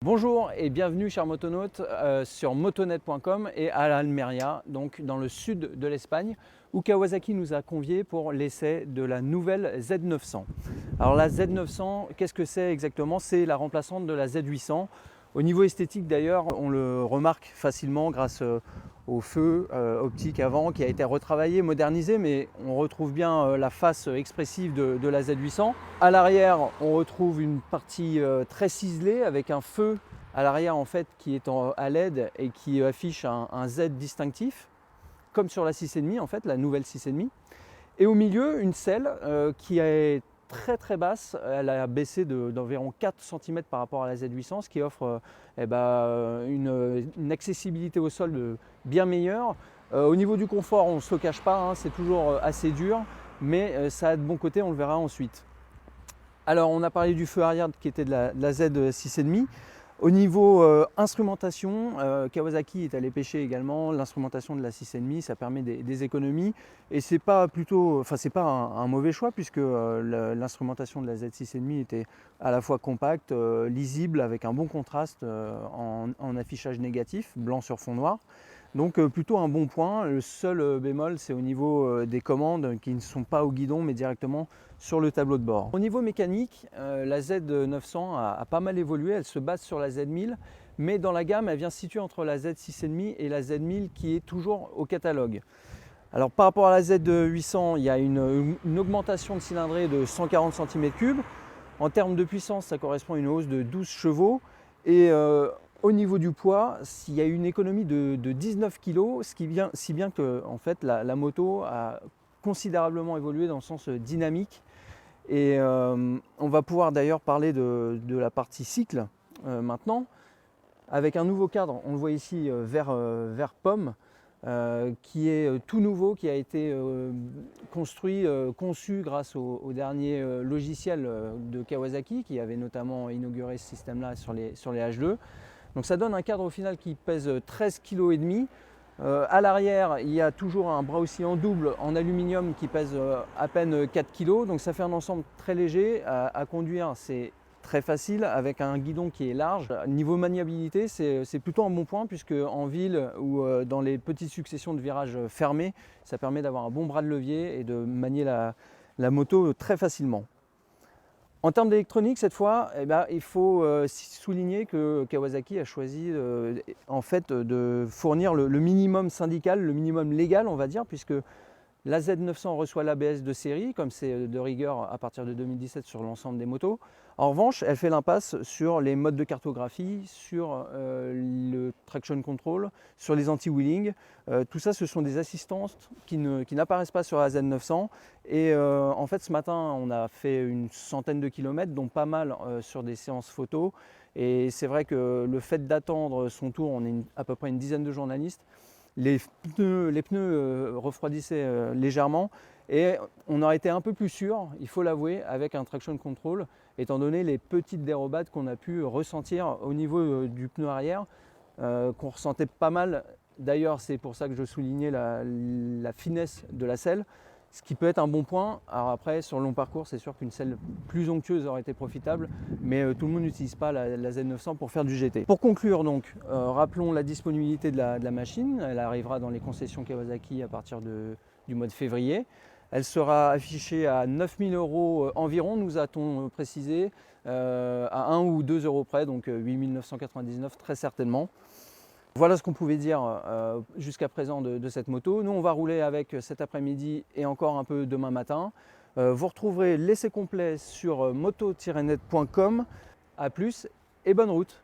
Bonjour et bienvenue chers motonautes sur motonet.com et à Almeria, donc dans le sud de l'Espagne, où Kawasaki nous a conviés pour l'essai de la nouvelle Z900. Alors la Z900, qu'est-ce que c'est exactement? C'est la remplaçante de la Z800. Au niveau esthétique d'ailleurs, on le remarque facilement grâce au feu optique avant qui a été retravaillé, modernisé, mais on retrouve bien la face expressive de la Z800. À l'arrière, on retrouve une partie très ciselée avec un feu à l'arrière en fait qui est à LED et qui affiche un Z distinctif, comme sur la 6,5 en fait, la nouvelle 6,5. Et au milieu, une selle qui est très basse, elle a baissé d'environ 4 cm par rapport à la Z800, ce qui offre une accessibilité au sol bien meilleure. Au niveau du confort, on ne se le cache pas, hein, c'est toujours assez dur, mais ça a de bons côtés, on le verra ensuite. Alors on a parlé du feu arrière qui était de la Z6,5. Au niveau instrumentation, Kawasaki est allé pêcher également l'instrumentation de la 6,5, ça permet des économies et c'est pas un mauvais choix puisque l'instrumentation de la Z6,5 était à la fois compacte, lisible avec un bon contraste en affichage négatif, blanc sur fond noir. Donc plutôt un bon point. Le seul bémol, c'est au niveau des commandes qui ne sont pas au guidon mais directement sur le tableau de bord. Au niveau mécanique, la Z900 a pas mal évolué, elle se base sur la Z1000, mais dans la gamme, elle vient se situer entre la Z6,5 et la Z1000 qui est toujours au catalogue. Alors par rapport à la Z800, il y a une augmentation de cylindrée de 140 cm3. En termes de puissance, ça correspond à une hausse de 12 chevaux. Et au niveau du poids, il y a une économie de 19 kg, si bien que en fait, la moto a considérablement évolué dans le sens dynamique. Et on va pouvoir d'ailleurs parler de la partie cycle maintenant, avec un nouveau cadre, on le voit ici vert pomme, qui est tout nouveau, qui a été conçu grâce au dernier logiciel de Kawasaki, qui avait notamment inauguré ce système-là sur les H2. Donc ça donne un cadre au final qui pèse 13,5 kg. À l'arrière, il y a toujours un bras oscillant double en aluminium qui pèse à peine 4 kg. Donc ça fait un ensemble très léger. À conduire, c'est très facile avec un guidon qui est large. Niveau maniabilité, c'est plutôt un bon point puisque en ville ou dans les petites successions de virages fermés, ça permet d'avoir un bon bras de levier et de manier la moto très facilement. En termes d'électronique, cette fois, il faut souligner que Kawasaki a choisi en fait, de fournir le minimum syndical, le minimum légal, on va dire, puisque la Z900 reçoit l'ABS de série, comme c'est de rigueur à partir de 2017 sur l'ensemble des motos. En revanche, elle fait l'impasse sur les modes de cartographie, sur le traction control, sur les anti-wheeling. Tout ça, ce sont des assistances qui n'apparaissent pas sur la Z900. Et en fait, ce matin, on a fait une centaine de kilomètres, dont pas mal sur des séances photos. Et c'est vrai que le fait d'attendre son tour, on est à peu près une dizaine de journalistes. Les pneus refroidissaient légèrement et on aurait été un peu plus sûr, il faut l'avouer, avec un traction control, étant donné les petites dérobades qu'on a pu ressentir au niveau du pneu arrière, qu'on ressentait pas mal. D'ailleurs, c'est pour ça que je soulignais la finesse de la selle, ce qui peut être un bon point. Alors après, sur le long parcours, c'est sûr qu'une selle plus onctueuse aurait été profitable, mais tout le monde n'utilise pas la Z900 pour faire du GT. Pour conclure donc, rappelons la disponibilité de la machine. Elle arrivera dans les concessions Kawasaki à partir du mois de février. Elle sera affichée à 9 000 € environ, nous a-t-on précisé, à 1 ou 2 € près, donc 8 999 très certainement. Voilà ce qu'on pouvait dire jusqu'à présent de cette moto. Nous, on va rouler avec cet après-midi et encore un peu demain matin. Vous retrouverez l'essai complet sur moto-net.com. A plus et bonne route!